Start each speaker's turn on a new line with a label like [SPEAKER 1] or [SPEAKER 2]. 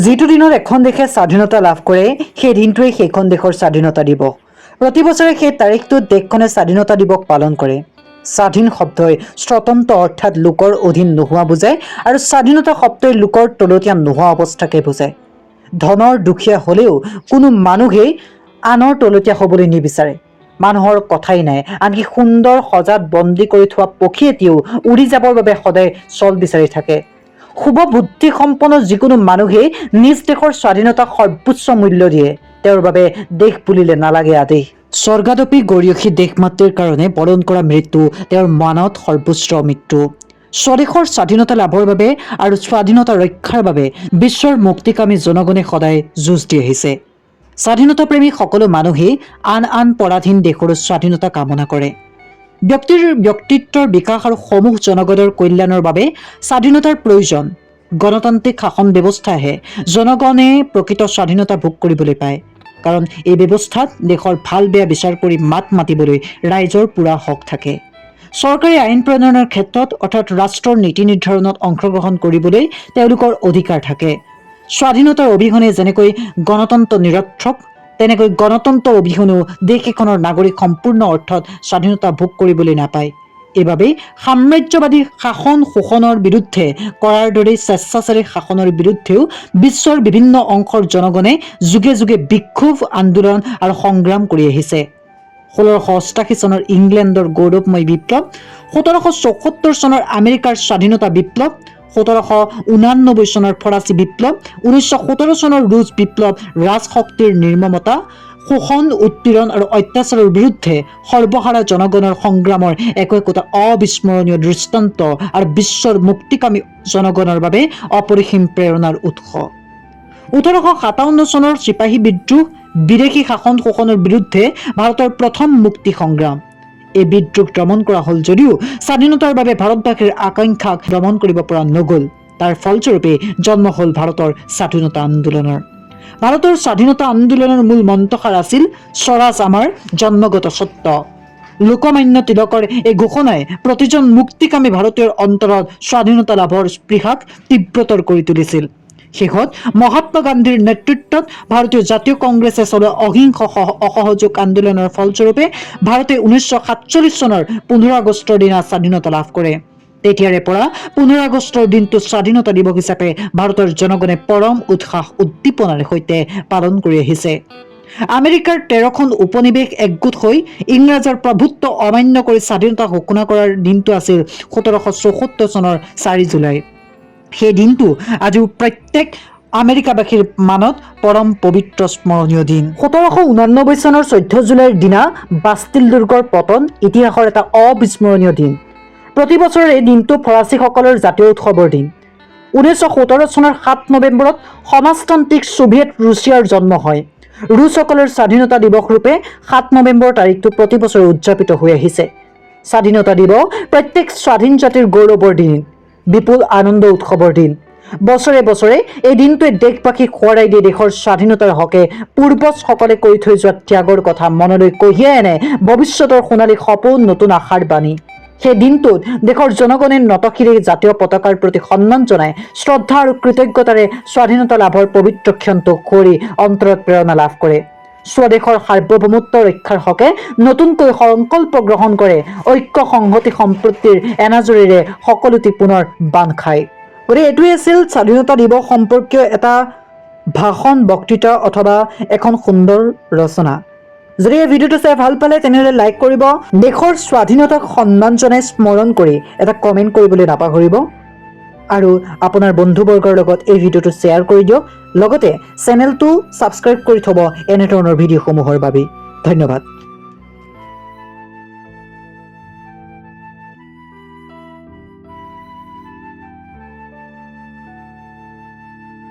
[SPEAKER 1] যিটো দিনত এখন দেশে স্বাধীনতা লাভ কৰে সেই দিনটোৱেই সেইখন দেশৰ স্বাধীনতা দিৱস। প্ৰতি বছৰে সেই তাৰিখটোত দেশখনে স্বাধীনতা দিৱস পালন কৰে। স্বাধীন শব্দই স্বতন্ত্ৰ অৰ্থাৎ লোকৰ অধীন নোহোৱা বুজায় আৰু স্বাধীনতা শব্দই লোকৰ তলতীয়া নোহোৱা অৱস্থাকে বুজায়। ধনৰ দুখীয়া হ'লেও কোনো মানুহেই আনৰ তলতীয়া হ'বলৈ নিবিচাৰে। মানুহৰ কথাই নাই, আনকি সুন্দৰ সজাত বন্দী কৰি থোৱা পক্ষী এটিও উৰি যাবৰ বাবে সদায় চল বিচাৰি থাকে। শুভ বুদ্ধি সম্পন্ন যিকোনো মানুহেই নিজ দেশৰ স্বাধীনতাক সৰ্বোচ্চ মূল্য দিয়ে। তেওঁৰ বাবে দেশ বুলিলে নালাগে আদেশ। স্বৰ্গাদপি গৰীয়সী দেশ মাতৃৰ কাৰণে বৰণ কৰা মৃত্যু তেওঁৰ মানত সৰ্বোচ্চ মৃত্যু। স্বদেশৰ স্বাধীনতা লাভৰ বাবে আৰু স্বাধীনতা ৰক্ষাৰ বাবে বিশ্বৰ মুক্তিকামী জনগণে সদায় যুঁজ দি আহিছে। স্বাধীনতাপ্ৰেমী সকলো মানুহেই আন আন পৰাধীন দেশৰো স্বাধীনতা কামনা কৰে। ব্যক্তিৰ ব্যক্তিত্বৰ বিকাশ আৰু সমূহ জনগণৰ কল্যাণৰ বাবে স্বাধীনতাৰ প্ৰয়োজন। গণতান্ত্ৰিক শাসন ব্যৱস্থাহে জনগণে প্ৰকৃত স্বাধীনতা ভোগ কৰিবলৈ পায়। কাৰণ এই ব্যৱস্থাত দেশৰ ভাল বেয়া বিচাৰ কৰি মাত মাতিবলৈ ৰাইজৰ পূৰা হক থাকে। চৰকাৰী আইন প্ৰণয়নৰ ক্ষেত্ৰত অৰ্থাৎ ৰাষ্ট্ৰৰ নীতি নিৰ্ধাৰণত অংশগ্ৰহণ কৰিবলৈ তেওঁলোকৰ অধিকাৰ থাকে। স্বাধীনতাৰ অবিহনে যেনেকৈ গণতন্ত্ৰ নিৰৰ্থক, তেনেকৈ গণতন্ত্ৰ অবিহনেও দেশ এখনৰ নাগৰিক সম্পূৰ্ণ অৰ্থত স্বাধীনতা ভোগ কৰিবলৈ নাপায়। এইবাবেই সাম্ৰাজ্যবাদী শাসন শোষণৰ বিৰুদ্ধে কৰাৰ দৰেই স্বেচ্ছাচাৰী শাসনৰ বিৰুদ্ধেও বিশ্বৰ বিভিন্ন অংশৰ জনগণে যুগে যুগে বিক্ষোভ আন্দোলন আৰু সংগ্ৰাম কৰি আহিছে। 1688 চনৰ ইংলেণ্ডৰ গৌৰৱময় বিপ্লৱ, 1774 চনৰ আমেৰিকাৰ স্বাধীনতা বিপ্লৱ, 1789 চনৰ ফৰাচী বিপ্লৱ, 1917 চনৰ ৰুছ বিপ্লৱ ৰাজশক্তিৰ নিৰ্মমতা, শোষণ উৎপীড়ন আৰু অত্যাচাৰৰ বিৰুদ্ধে সৰ্বহাৰা জনগণৰ সংগ্ৰামৰ একোটা অবিস্মৰণীয় দৃষ্টান্ত আৰু বিশ্বৰ মুক্তিকামী জনগণৰ বাবে অপৰিসীম প্ৰেৰণাৰ উৎস। 1857 চনৰ চিপাহী বিদ্ৰোহ বিদেশী শাসন শোষণৰ বিৰুদ্ধে ভাৰতৰ প্ৰথম মুক্তি সংগ্ৰাম। এই বিদ্ৰোহ দমন কৰা হ'ল যদিও স্বাধীনতাৰ বাবে ভাৰতবাসীৰ আকাংক্ষাক দমন কৰিব পৰা নগ'ল। তাৰ ফলস্বৰূপে জন্ম হ'ল ভাৰতৰ স্বাধীনতা আন্দোলনৰ। ভাৰতৰ স্বাধীনতা আন্দোলনৰ মূল মন্ত্ৰষাৰ আছিল স্বৰাজ আমাৰ জন্মগত সত্য। লোকমান্য তিলকৰ এই ঘোষণাই প্ৰতিজন মুক্তিকামী ভাৰতীয়ৰ অন্তৰত স্বাধীনতা লাভৰ স্পৃহাক তীব্ৰতৰ কৰি তুলিছিল। শেষত মহাত্মা গান্ধীৰ নেতৃত্বত ভাৰতীয় জাতীয় কংগ্ৰেছে চলোৱা অহিংস অসহযোগ আন্দোলনৰ ফলস্বৰূপে ভাৰতে 1947 চনৰ 15 আগষ্টৰ দিনা স্বাধীনতা লাভ কৰে। তেতিয়াৰে পৰা 15 আগষ্টৰ দিনটো স্বাধীনতা দিৱস হিচাপে ভাৰতৰ জনগণে পৰম উৎসাহ উদ্দীপনাৰ সৈতে পালন কৰি আহিছে। আমেৰিকাৰ 13খন উপনিৱেশ একগোট হৈ ইংৰাজৰ প্ৰভুত্ব অমান্য কৰি স্বাধীনতা ঘোষণা কৰাৰ দিনটো আছিল 1774 চনৰ 4 জুলাই। সেই দিনটো আজিও প্ৰত্যেক আমেৰিকাবাসীৰ মানত পৰম পবিত্ৰ স্মৰণীয় দিন। 1789 চনৰ 14 জুলাইৰ দিনা বাষ্টিল দুৰ্গৰ পতন ইতিহাসৰ এটা অবিস্মৰণীয় দিন। প্ৰতি বছৰে এই দিনটো ফৰাচীসকলৰ জাতীয় উৎসৱৰ দিন। 1917 চনৰ 7 নৱেম্বৰত সমাজতান্ত্ৰিক ছোভিয়েট ৰুছিয়াৰ জন্ম হয়। ৰুছসকলৰ স্বাধীনতা দিৱস ৰূপে 7 নৱেম্বৰ তাৰিখটো প্ৰতি বছৰে উদযাপিত হৈ আহিছে। স্বাধীনতা দিৱস প্ৰত্যেক স্বাধীন জাতিৰ গৌৰৱৰ দিন, বিপুল আনন্দ উৎসৱৰ দিন। বছৰে বছৰে এই দিনটোৱে দেশবাসীক সোঁৱৰাই দিয়ে দেশৰ স্বাধীনতাৰ হকে পূৰ্বজসকলে কৰি থৈ যোৱা ত্যাগৰ কথা মনলৈ কঢ়িয়াই আনে ভৱিষ্যতৰ সোণালী সপোন, নতুন আশাৰ বাণী। সেই দিনটোত দেশৰ জনগণে নতশিৰে জাতীয় পতাকাৰ প্ৰতি সন্মান জনাই শ্ৰদ্ধা আৰু কৃতজ্ঞতাৰে স্বাধীনতা লাভৰ পবিত্ৰ ক্ষণটো কৰি অন্তৰত প্ৰেৰণা লাভ কৰে। স্বদেশৰ সাৰ্বভৌমত্ব ৰক্ষাৰ হকে নতুনকৈ সংকল্প গ্ৰহণ কৰে। ঐক্য সংহতি সম্প্ৰীতিৰ এনাজৰীৰে সকলোটি পুনৰ বান্ধ খায়। গতিকে এইটোৱে আছিল স্বাধীনতা দিৱস সম্পৰ্কীয় এটা ভাষণ, বক্তৃতা অথবা এখন সুন্দৰ ৰচনা। যদি এই ভিডিঅ'টো চাই ভাল পালে তেনেহ'লে লাইক কৰিব, দেশৰ স্বাধীনতাক সন্মান জনাই স্মৰণ কৰি এটা কমেণ্ট কৰিবলৈ নাপাহৰিব আৰু আপোনাৰ বন্ধুবৰ্গৰ লগত এই ভিডিঅ'টো শ্বেয়াৰ কৰি দিয়ক। লগতে চেনেলটো ছাবস্ক্ৰাইব কৰি থ'ব এনেধৰণৰ ভিডিঅ'সমূহৰ বাবে। ধন্যবাদ।